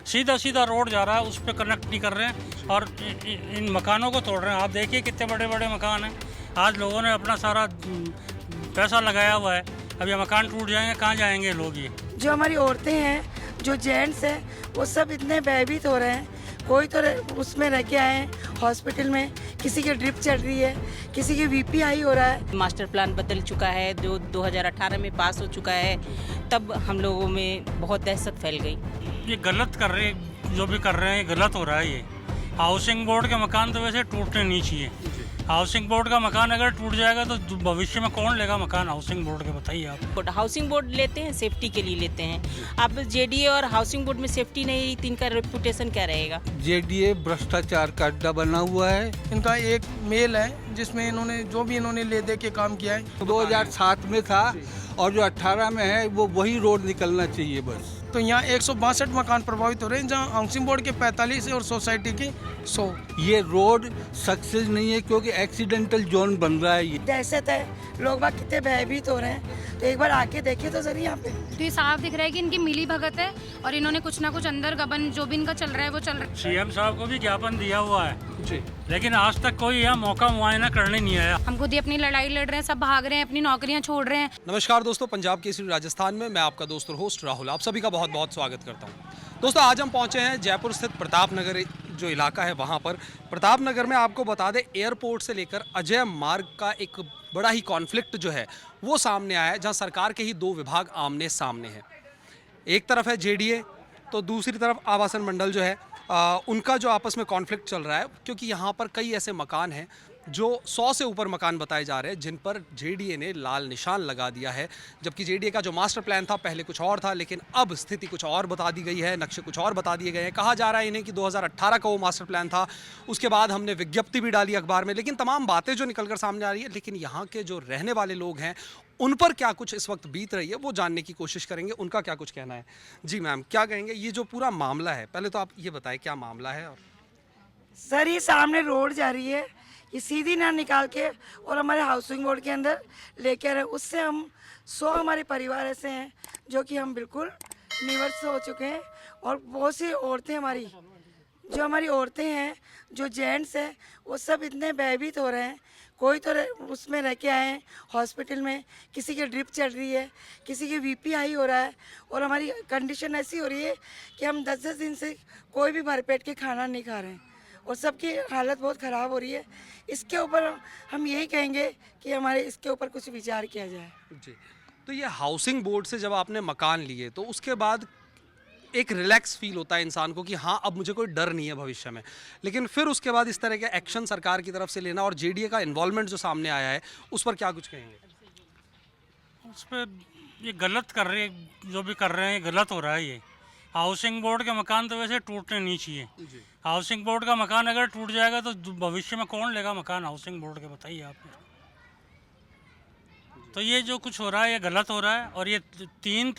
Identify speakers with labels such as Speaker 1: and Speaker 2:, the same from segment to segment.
Speaker 1: सीधा सीधा रोड जा रहा है, उस पर कनेक्ट नहीं कर रहे हैं और इन मकानों को तोड़ रहे हैं। आप देखिए कितने बड़े बड़े मकान हैं। आज लोगों ने अपना सारा पैसा लगाया हुआ है, अब ये मकान टूट जाएंगे, कहाँ जाएंगे लोग? ये
Speaker 2: जो हमारी औरतें हैं, जो जेंट्स हैं, वो सब इतने भयभीत हो रहे हैं। कोई तो उसमें रह के आए हैं हॉस्पिटल में, किसी की ड्रिप चल रही है, किसी की बीपी हाई हो रहा है।
Speaker 3: मास्टर प्लान बदल चुका है, जो 2018 में पास हो चुका है, तब हम लोगों में बहुत दहशत फैल गई।
Speaker 1: ये गलत कर रहे हैं, जो भी कर रहे हैं ये गलत हो रहा है। ये हाउसिंग बोर्ड के मकान तो वैसे टूटने नहीं चाहिए। हाउसिंग बोर्ड का मकान अगर टूट जाएगा तो भविष्य में कौन लेगा मकान हाउसिंग बोर्ड के, बताइए आप।
Speaker 3: हाउसिंग बोर्ड लेते हैं सेफ्टी के लिए लेते हैं। अब जेडीए और हाउसिंग बोर्ड में सेफ्टी नहीं रही, तो इनका रेपुटेशन क्या रहेगा?
Speaker 4: जेडीए भ्रष्टाचार का अड्डा बना हुआ है।
Speaker 5: इनका एक मेल है जिसमें इन्होंने जो भी इन्होंने ले दे के काम किया है।
Speaker 4: 2007 में था और जो 18 में है वो वही रोड निकलना चाहिए बस।
Speaker 5: तो यहाँ 162 मकान प्रभावित हो रहे हैं, जहाँ हाउसिंग बोर्ड के 45 है और सोसाइटी के 100।
Speaker 4: ये रोड सक्सेस नहीं है क्योंकि एक्सीडेंटल जोन बन रहा है। ये
Speaker 2: दहशत है, लोग बाग कितने भयभीत हो रहे हैं। तो एक बार आके देखिए तो जरूर यहाँ पे।
Speaker 6: तो ये साफ दिख रहा है कि इनकी मिली भगत है और इन्होंने कुछ ना कुछ अंदर गबन जो भी इनका चल रहा है वो चल रहा है।
Speaker 1: सीएम साहब को भी ज्ञापन दिया हुआ है जी, लेकिन आज तक कोई यहाँ मौका मुआयना करने नहीं आया।
Speaker 6: हम खुद ही अपनी लड़ाई लड़ रहे हैं, सब भाग रहे हैं, अपनी नौकरियां छोड़ रहे हैं।
Speaker 7: नमस्कार दोस्तों, पंजाब केसरी राजस्थान में मैं आपका दोस्त और होस्ट राहुल आप सभी का बहुत बहुत स्वागत करता हूं। दोस्तों, आज हम पहुंचे हैं जयपुर स्थित प्रताप नगर जो इलाका है वहां पर। प्रताप नगर में आपको बता दें, एयरपोर्ट से लेकर अजय मार्ग का एक बड़ा ही कॉन्फ्लिक्ट जो है वो सामने आया है, जहां सरकार के ही दो विभाग आमने सामने हैं। एक तरफ है जेडीए, तो दूसरी तरफ आवासन मंडल जो है उनका जो आपस में कॉन्फ्लिक्ट चल रहा है, क्योंकि यहाँ पर कई ऐसे मकान हैं जो 100 से ऊपर मकान बताए जा रहे हैं जिन पर जेडीए ने लाल निशान लगा दिया है। जबकि जेडीए का जो मास्टर प्लान था पहले कुछ और था, लेकिन अब स्थिति कुछ और बता दी गई है, नक्शे कुछ और बता दिए गए हैं। कहा जा रहा है इन्हें कि 2018 का वो मास्टर प्लान था, उसके बाद हमने विज्ञप्ति भी डाली अखबार में, लेकिन तमाम बातें जो निकल कर सामने आ रही है। लेकिन यहाँ के जो रहने वाले लोग हैं उन पर क्या कुछ इस वक्त बीत रही है वो जानने की कोशिश करेंगे, उनका क्या कुछ कहना है। जी मैम, क्या कहेंगे ये जो पूरा मामला है, पहले तो आप ये बताएं क्या मामला है। और
Speaker 2: सर, ये सामने रोड जा रही है, ये सीधी ना निकाल के और हमारे हाउसिंग बोर्ड के अंदर लेके आ रहे हैं। उससे हम 100 हमारे परिवार ऐसे हैं जो कि हम बिल्कुल निवृत्त हो चुके हैं। और बहुत सी औरतें हमारी औरतें हैं, जो जेंट्स हैं, वो सब इतने भयभीत हो रहे हैं। कोई तो उसमें रह के आए हैं हॉस्पिटल में, किसी की ड्रिप चल रही है, किसी की बीपी हाई हो रहा है। और हमारी कंडीशन ऐसी हो रही है कि हम 10-10 दिन से कोई भी भरपेट के खाना नहीं खा रहे हैं और सबकी हालत बहुत ख़राब हो रही है। इसके ऊपर हम यही कहेंगे कि हमारे इसके ऊपर कुछ विचार किया जाए।
Speaker 7: जी, तो ये हाउसिंग बोर्ड से जब आपने मकान लिए तो उसके बाद एक रिलैक्स फील होता है इंसान को कि हाँ अब मुझे कोई डर नहीं है भविष्य में, लेकिन फिर उसके बाद इस तरह के एक्शन सरकार की तरफ से लेना और जेडीए का इन्वॉल्वमेंट जो सामने आया है उस पर क्या कुछ कहेंगे?
Speaker 1: उस पर ये गलत कर रहे हैं, जो भी कर रहे हैं ये गलत हो रहा है। ये हाउसिंग बोर्ड के मकान तो वैसे टूटने नहीं चाहिए। हाउसिंग बोर्ड का मकान अगर टूट जाएगा तो भविष्य में कौन लेगा मकान हाउसिंग बोर्ड के, बताइए आप। तो ये जो कुछ हो रहा है ये गलत हो रहा है। और ये तीन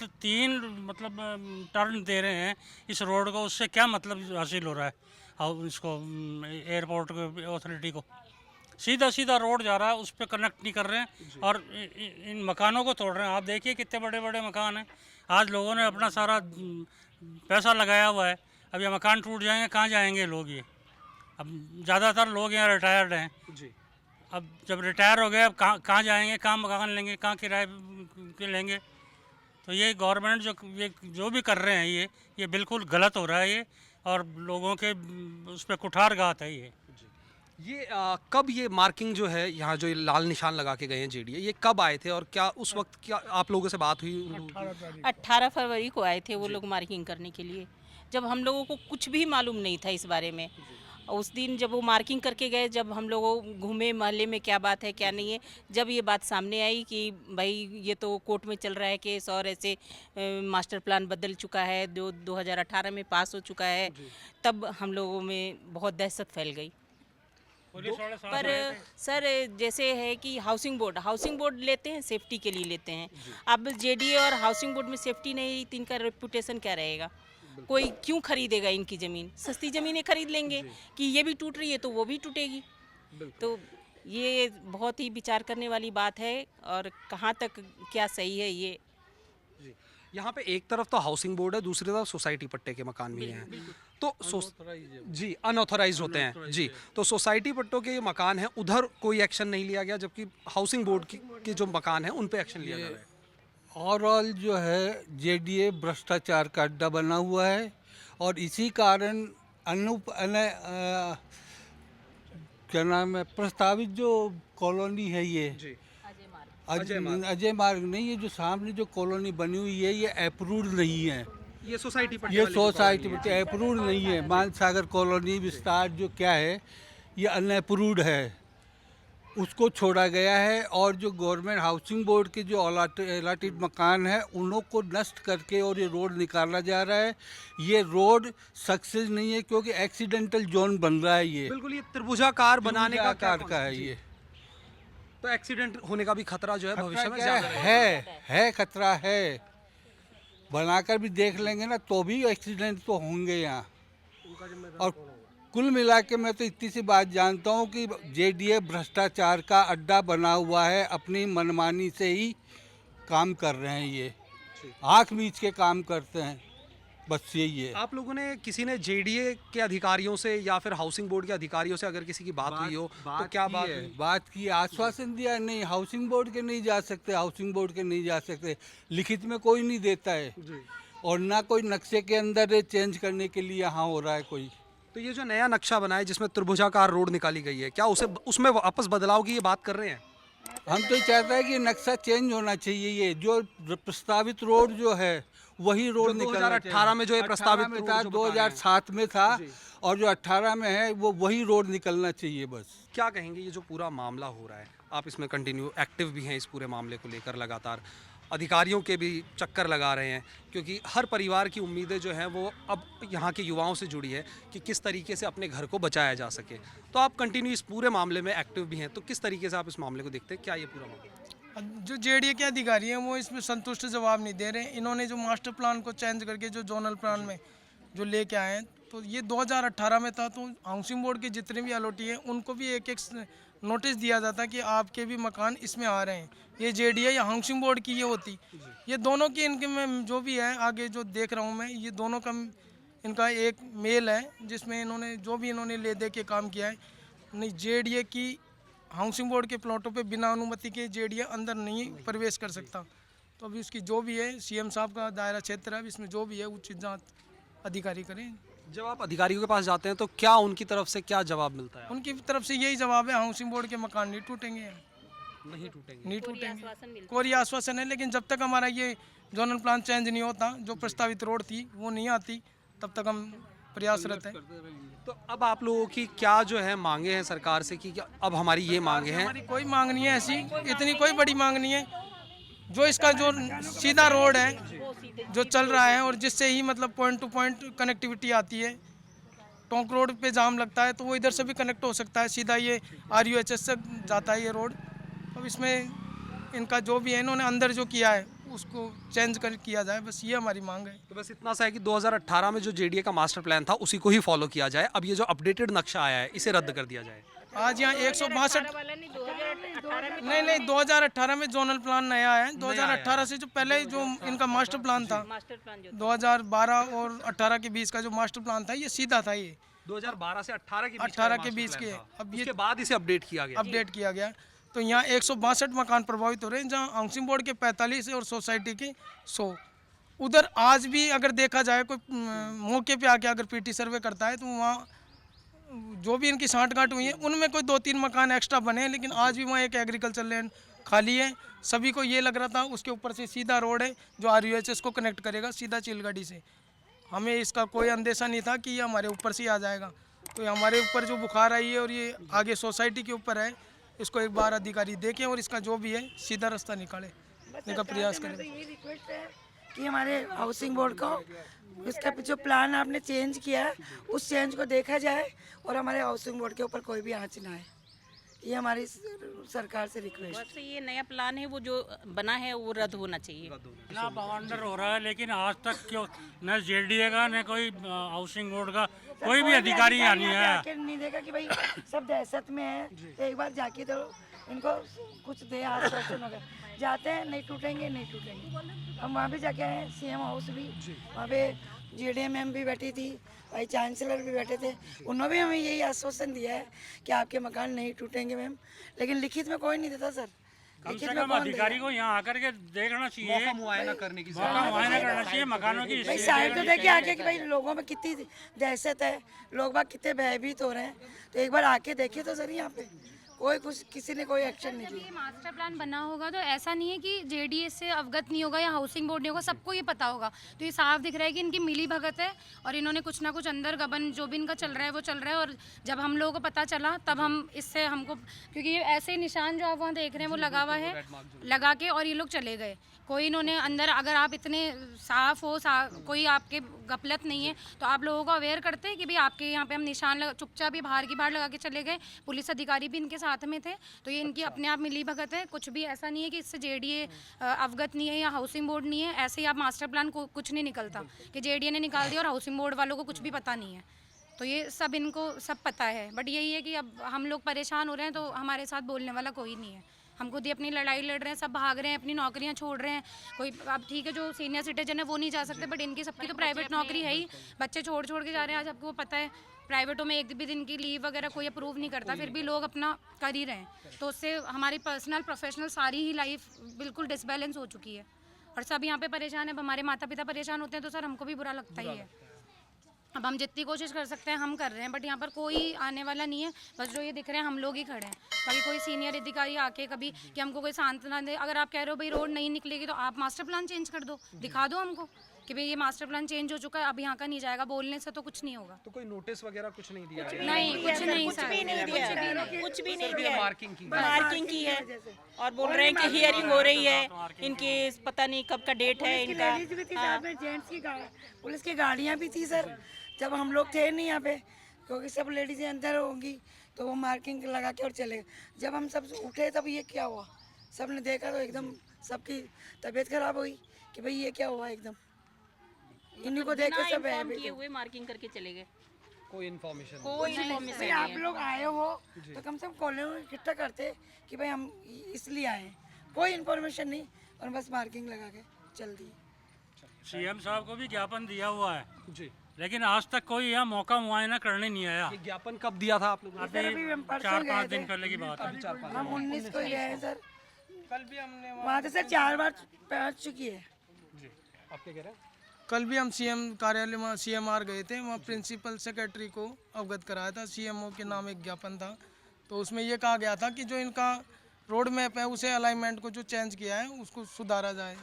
Speaker 1: मतलब टर्न दे रहे हैं इस रोड को, उससे क्या मतलब हासिल हो रहा है इसको एयरपोर्ट अथॉरिटी को? सीधा सीधा रोड जा रहा है, उस पर कनेक्ट नहीं कर रहे हैं और इन मकानों को तोड़ रहे हैं। आप देखिए कितने बड़े बड़े मकान हैं। आज लोगों ने अपना सारा पैसा लगाया हुआ है, अब ये मकान टूट जाएंगे, कहाँ जाएंगे लोग? ये अब ज़्यादातर लोग यहाँ रिटायर्ड हैं जी। अब जब रिटायर हो गए, अब कहाँ जाएंगे, कहाँ मकान लेंगे, कहाँ किराए के लेंगे? तो ये गवर्नमेंट जो भी कर रहे हैं ये बिल्कुल गलत हो रहा है ये, और लोगों के उस पर कुठारघात है ये।
Speaker 7: ये कब ये मार्किंग जो है यहाँ जो ये लाल निशान लगा के गए हैं जेडीए, ये कब आए थे और क्या उस वक्त क्या आप लोगों से बात हुई?
Speaker 3: 18 फरवरी को आए थे वो लोग मार्किंग करने के लिए, जब हम लोगों को कुछ भी मालूम नहीं था इस बारे में। उस दिन जब वो मार्किंग करके गए, जब हम लोग घूमे मोहल्ले में क्या बात है क्या नहीं है, जब ये बात सामने आई कि भाई ये तो कोर्ट में चल रहा है केस और ऐसे मास्टर प्लान बदल चुका है, जो 2018 में पास हो चुका है, तब हम लोगों में बहुत दहशत फैल गई। पर सर, जैसे है कि हाउसिंग बोर्ड लेते हैं सेफ्टी के लिए लेते हैं। अब जेडीए और हाउसिंग बोर्ड में सेफ्टी नहीं रही, तो इनका रेपुटेशन क्या रहेगा? कोई क्यों खरीदेगा इनकी ज़मीन? सस्ती ज़मीनें खरीद लेंगे कि ये भी टूट रही है तो वो भी टूटेगी। तो ये बहुत ही विचार करने वाली बात है, और कहाँ तक क्या सही है ये।
Speaker 7: यहाँ पे एक तरफ तो हाउसिंग बोर्ड है, दूसरी तरफ सोसाइटी पट्टे के मकान भी हैं, तो जी अनऑथराइज होते हैं जी। तो सोसाइटी पट्टों के ये मकान हैं, उधर कोई एक्शन नहीं लिया गया, जबकि हाउसिंग बोर्ड के जो मकान हैं उन पे एक्शन लिया जा रहा है।
Speaker 4: ओवरऑल जो है जेडीए भ्रष्टाचार का अड्डा बना हुआ है और इसी कारण क्या नाम है, प्रस्तावित जो कॉलोनी है ये
Speaker 7: जी
Speaker 4: अजय मार्ग नहीं, ये जो सामने जो कॉलोनी बनी हुई है ये अप्रूव्ड नहीं है।
Speaker 7: ये सोसाइटी पट्टे
Speaker 4: ये
Speaker 7: वाली जो
Speaker 4: सोसाइटी
Speaker 7: कॉलोनी
Speaker 4: में अप्रूव्ड नहीं है। मानसागर कॉलोनी विस्तार जो क्या है ये अनअप्रूव्ड है, उसको छोड़ा गया है। और जो गवर्नमेंट हाउसिंग बोर्ड के जो अलाटेड मकान है उनको को नष्ट करके और ये रोड निकाला जा रहा है। ये रोड सक्सेस नहीं है क्योंकि एक्सीडेंटल जोन बन रहा है। ये
Speaker 7: बिल्कुल ये त्रिभुजाकार बनाने का क्या
Speaker 4: आकार का है ये,
Speaker 7: तो एक्सीडेंट होने का भी खतरा जो है भविष्य में
Speaker 4: क्या
Speaker 7: ज्यादा रहेगा।
Speaker 4: है खतरा है। बनाकर भी देख लेंगे ना तो भी एक्सीडेंट तो होंगे यहाँ। और कुल मिला के मैं तो इतनी सी बात जानता हूँ कि जेडीए भ्रष्टाचार का अड्डा बना हुआ है, अपनी मनमानी से ही काम कर रहे हैं। ये आँख मीच के काम करते हैं, बस यही है।
Speaker 7: आप लोगों ने किसी ने जेडीए के अधिकारियों से या फिर हाउसिंग बोर्ड के अधिकारियों से अगर किसी की बात हुई हो तो क्या
Speaker 4: की
Speaker 7: बात
Speaker 4: है?
Speaker 7: हुई?
Speaker 4: बात की, आश्वासन दिया नहीं, हाउसिंग बोर्ड के नहीं जा सकते, हाउसिंग बोर्ड के नहीं जा सकते, लिखित में कोई नहीं देता है और ना कोई नक्शे के अंदर ये चेंज करने के लिए यहाँ हो रहा है कोई।
Speaker 7: तो ये जो नया नक्शा बना है जिसमें त्रिभुजाकार रोड निकाली गई है, क्या उसमें वापस बदलाव की ये बात कर रहे हैं?
Speaker 4: हम तो चाहते हैं कि नक्शा चेंज होना चाहिए। ये जो प्रस्तावित रोड जो है वही रोड निकलना चाहिए।
Speaker 7: 2018 में जो ये प्रस्तावित
Speaker 4: में
Speaker 7: रोड
Speaker 4: था,
Speaker 7: जो बता रहे हैं।
Speaker 4: 2007 में था और जो 18 में है वो वही रोड निकलना चाहिए बस।
Speaker 7: क्या कहेंगे ये जो पूरा मामला हो रहा है, आप इसमें कंटिन्यू एक्टिव भी हैं इस पूरे मामले को लेकर, लगातार अधिकारियों के भी चक्कर लगा रहे हैं, क्योंकि हर परिवार की उम्मीदें जो हैं वो अब यहाँ के युवाओं से जुड़ी है कि किस तरीके से अपने घर को बचाया जा सके। तो आप कंटिन्यू इस पूरे मामले में एक्टिव भी हैं, तो किस तरीके से आप इस मामले को देखते हैं? क्या ये पूरा मामला
Speaker 5: जो जेडीए के अधिकारी हैं वो इसमें संतुष्ट जवाब नहीं दे रहे। इन्होंने जो मास्टर प्लान को चेंज करके जो जोनल प्लान में जो लेके आए हैं, तो ये 2018 में था, तो हाउसिंग बोर्ड के जितने भी अलॉटी हैं उनको भी एक एक नोटिस दिया जाता कि आपके भी मकान इसमें आ रहे हैं। ये जेडीए या हाउसिंग बोर्ड की ये होती, ये दोनों की इनके में जो भी है आगे जो देख रहा हूँ मैं, ये दोनों का इनका एक मेल है जिसमें इन्होंने जो भी इन्होंने ले दे के काम किया है। नहीं, जेडीए की हाउसिंग बोर्ड के प्लॉटों पे बिना अनुमति के जेडीए अंदर नहीं प्रवेश कर सकता। तो अभी उसकी जो भी है सीएम साहब का दायरा क्षेत्र है, इसमें जो भी है उचित जांच अधिकारी करें।
Speaker 7: जब आप अधिकारियों के पास जाते हैं तो क्या उनकी तरफ से क्या जवाब मिलता है?
Speaker 5: उनकी तरफ से यही जवाब है, हाउसिंग बोर्ड के मकान नहीं टूटेंगे,
Speaker 7: नहीं टूटेंगे।
Speaker 5: नहीं टूटेंगे, कोई आश्वासन है। लेकिन जब तक हमारा ये जोनल प्लान चेंज नहीं होता, जो प्रस्तावित रोड थी वो नहीं आती, तब तक हम प्रयासरत हैं।
Speaker 7: तो अब आप लोगों की क्या जो है मांगे हैं सरकार से कि अब हमारी ये मांगे हैं?
Speaker 5: हमारी कोई मांग नहीं है ऐसी, इतनी कोई बड़ी मांग नहीं है। जो इसका जो सीधा रोड है जो चल रहा है और जिससे ही मतलब पॉइंट टू पॉइंट कनेक्टिविटी आती है, टोंक रोड पे जाम लगता है तो वो इधर से भी कनेक्ट हो सकता है, सीधा ये RUHS से जाता है ये रोड। अब इसमें इनका जो भी है, इन्होंने अंदर जो किया है उसको चेंज कर किया जाए, बस ये हमारी मांग है।
Speaker 7: तो बस इतना सा है कि 2018 में जो जेडीए का मास्टर प्लान था उसी को ही फॉलो किया जाए, अब ये जो अपडेटेड नक्शा आया है इसे रद्द कर दिया जाए।
Speaker 5: आज यहाँ 162 नहीं 2018 में जोनल प्लान नया है। 2018 से जो पहले जो इनका मास्टर प्लान था 2012 और 18 के बीच का जो मास्टर प्लान था ये सीधा था, ये
Speaker 7: 2012 से 18
Speaker 5: के बीच के। अब ये
Speaker 7: उसके बाद इसे अपडेट किया गया।
Speaker 5: तो यहाँ 162 मकान प्रभावित हो रहे हैं, जहाँ हाउसिंग बोर्ड के 45 और सोसाइटी के 100। उधर आज भी अगर देखा जाए कोई मौके पे आके अगर PT सर्वे करता है तो वहाँ जो भी इनकी सांठगांठ हुई है उनमें कोई 2-3 मकान एक्स्ट्रा बने हैं, लेकिन आज भी वहाँ एक एग्रीकल्चर लैंड खाली है। सभी को ये लग रहा था उसके ऊपर से सीधा रोड है जो RUHS को कनेक्ट करेगा सीधा चिलगढ़ी से। हमें इसका कोई अंदेशा नहीं था कि ये हमारे ऊपर से ही आ जाएगा। तो ये हमारे ऊपर जो बुखार आई है और ये आगे सोसाइटी के ऊपर है, इसको एक बार अधिकारी देखें और इसका जो भी है सीधा रास्ता निकाले का प्रयास करें।
Speaker 2: ये रिक्वेस्ट है कि हमारे हाउसिंग बोर्ड को इसका जो प्लान आपने चेंज किया है उस चेंज को देखा जाए और हमारे हाउसिंग बोर्ड के ऊपर कोई भी आँच ना आए, ये हमारी सरकार से रिक्वेस्ट।
Speaker 3: बस ये नया प्लान है वो जो बना है वो रद्द होना चाहिए।
Speaker 1: ना बवंडर हो रहा है, लेकिन आज तक क्यों न जेडीए का न कोई हाउसिंग बोर्ड का कोई भी अधिकारी यहाँ नहीं है।
Speaker 2: नहीं देखा कि भाई सब दहशत में है, तो एक बार जाके तो इनको कुछ दे आश्वासन वगैरह। जाते हैं नहीं टूटेंगे नहीं टूटेंगे। हम वहाँ भी जाके आए हैं, सीएम हाउस भी, वहाँ पे JDM मैम भी बैठी थी, वाइस चांसलर भी बैठे थे, उन्होंने भी हमें यही आश्वासन दिया है कि आपके मकान नहीं टूटेंगे मैम, लेकिन लिखित में कोई नहीं देता सर।
Speaker 1: कम से कम अधिकारी को यहाँ आकर के देखना चाहिए,
Speaker 7: मौका मुआयना करने की
Speaker 1: मौका मुआयना करना चाहिए मकानों की।
Speaker 2: भाई साइड तो देखिए आके कि भाई लोगों में कितनी दहशत है, लोग बाग कितने भयभीत हो रहे हैं, तो एक बार आके देखिए तो सर यहाँ पे कोई कुछ किसी ने कोई एक्शन नहीं
Speaker 6: जब
Speaker 2: लिया।
Speaker 6: ये मास्टर प्लान बना होगा तो ऐसा नहीं है कि JDS से अवगत नहीं होगा या हाउसिंग बोर्ड नहीं होगा, सबको ये पता होगा। तो ये साफ दिख रहा है कि इनकी मिली भगत है और इन्होंने कुछ ना कुछ अंदर गबन जो भी इनका चल रहा है वो चल रहा है। और जब हम लोगों को पता चला तब हम इससे हमको, क्योंकि ये ऐसे निशान जो आप वहाँ देख रहे हैं वो लगा हुआ है, लगा के और ये लोग चले गए। कोई इन्होंने अंदर, अगर आप इतने साफ हो, कोई आपके गफलत नहीं है तो आप लोगों को अवेयर करते हैं कि भाई आपके यहाँ पे हम निशान चुपचाप ही बाहर की बाहर लगा के चले गए। पुलिस अधिकारी भी इनके साथ में थे, तो ये इनकी अपने आप मिली भगत है। कुछ भी ऐसा नहीं है कि इससे JDA अवगत नहीं है या हाउसिंग बोर्ड नहीं है। ऐसे ही आप मास्टर प्लान को कुछ नहीं निकलता कि JDA ने निकाल दिया और हाउसिंग बोर्ड वालों को कुछ भी पता नहीं है। तो ये सब इनको सब पता है, बट यही है कि अब हम लोग परेशान हो रहे हैं तो हमारे साथ बोलने वाला कोई नहीं है। हम खुद ही अपनी लड़ाई लड़ रहे हैं, सब भाग रहे हैं, अपनी नौकरियां छोड़ रहे हैं। कोई अब ठीक है जो सीनियर सिटीजन है वो नहीं जा सकते, बट इनकी सबकी तो प्राइवेट नौकरी है ही, बच्चे छोड़ के जा रहे हैं। आज आपको पता है प्राइवेटों में एक भी दिन की लीव वगैरह कोई अप्रूव नहीं करता, फिर भी लोग अपना कर ही रहे हैं। तो उससे हमारी पर्सनल प्रोफेशनल सारी ही लाइफ बिल्कुल डिसबैलेंस हो चुकी है और सब यहाँ पे परेशान है। अब हमारे माता पिता परेशान होते हैं तो सर हमको भी बुरा लगता ही है। अब हम जितनी कोशिश कर सकते हैं हम कर रहे हैं, बट यहाँ पर कोई आने वाला नहीं है। बस जो ये दिख रहे हैं हम लोग ही खड़े हैं, बाकी कोई सीनियर अधिकारी आके कभी कि हमको कोई सांत्वना दे। अगर आप कह रहे हो भाई रोड नहीं निकलेगी तो आप मास्टर प्लान चेंज कर दो, दिखा दो हमको कि भाई ये मास्टर प्लान चेंज हो चुका है, अब यहाँ का नहीं जाएगा। बोलने से तो कुछ नहीं होगा।
Speaker 7: तो कोई नोटिस वगैरह कुछ नहीं दिया है?
Speaker 6: नहीं कुछ नहीं सर,
Speaker 3: कुछ भी नहीं दिया,
Speaker 7: मार्किंग की
Speaker 3: है और बोल रहे हैं कि हियरिंग हो रही है इनकी, पता नहीं कब का डेट है इनका।
Speaker 2: लेडीज भी थी साथ में, जेंट्स की पुलिस की गाड़ियाँ भी थी सर, जब हम लोग थे नहीं यहाँ पे, क्योंकि सब लेडीजें अंदर होंगी तो वो मार्किंग लगा के और चले गए। जब हम सब उठे तब ये क्या हुआ, सब ने देखा तो एकदम सबकी तबीयत खराब हुई कि भाई ये क्या हुआ। एकदम इन्हीं को देख के सब
Speaker 3: किए हुए मार्किंग करके चले गए।
Speaker 7: कोई इन्फॉर्मेशन
Speaker 2: भाई आप लोग आए हो तो कम से कम कॉलोनी में इकट्ठा करते कि भाई हम इसलिए आए हैं, कोई इन्फॉर्मेशन नहीं और बस मार्किंग लगा के चल दी।
Speaker 1: CM साहब को भी ज्ञापन दिया हुआ है
Speaker 7: जी,
Speaker 1: लेकिन आज तक कोई यहाँ मौका मुआयना करने नहीं आया।
Speaker 7: ये ज्ञापन कब दिया था आप लोगों ने?
Speaker 2: अभी हम परसों
Speaker 1: 4-5
Speaker 2: गए
Speaker 1: दिन
Speaker 2: थे,
Speaker 1: पहले की बात है।
Speaker 2: हम 19 को ही गए हैं सर।
Speaker 5: कल भी हमने
Speaker 2: वहाँ से सर 4 बार पहुँच चुकी है।
Speaker 7: आप क्या कह रहे हैं?
Speaker 5: कल भी हम CM कार्यालय में CMR गए थे, वहाँ प्रिंसिपल सेक्रेटरी को अवगत कराया था। CMO के नाम एक ज्ञापन था, तो उसमें ये कहा गया था कि जो इनका रोड मैप है उसे अलाइनमेंट को जो चेंज किया है उसको सुधारा जाए।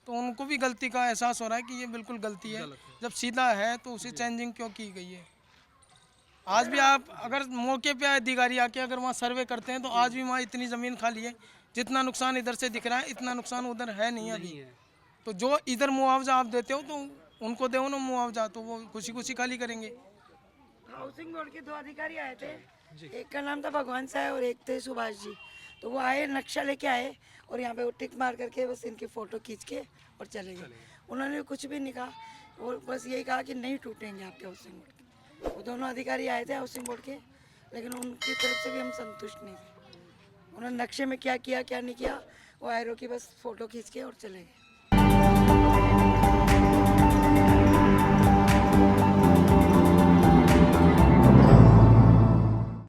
Speaker 5: तो उनको भी गलती का एहसास हो रहा है कि ये बिल्कुल गलती है, जब सीधा है तो उसे चेंजिंग क्यों की गई है। आज भी आप अगर मौके पे अधिकारी आके अगर वहाँ सर्वे करते हैं तो आज भी वहाँ इतनी ज़मीन खाली है, जितना नुकसान इधर से दिख रहा है इतना नुकसान उधर है नहीं अभी। तो जो इधर मुआवजा आप देते हो तो उनको दो ना मुआवजा, तो वो खुशी खुशी खाली करेंगे।
Speaker 2: हाउसिंग बोर्ड के 2 अधिकारी आए थे, एक का नाम था भगवान साहब और एक थे सुभाष जी। तो वो आए, नक्शा लेके आए और यहाँ पे वो टिक मार करके बस इनकी फ़ोटो खींच के और चले गए। उन्होंने कुछ भी नहीं कहा, वो बस यही कहा कि नहीं टूटेंगे आपके हाउसिंग बोर्ड के। वो दोनों अधिकारी आए थे हाउसिंग बोर्ड के, लेकिन उनकी तरफ से भी हम संतुष्ट नहीं थे। उन्होंने नक्शे में क्या किया क्या नहीं किया, वो एरो की बस फ़ोटो खींच के और चले गए।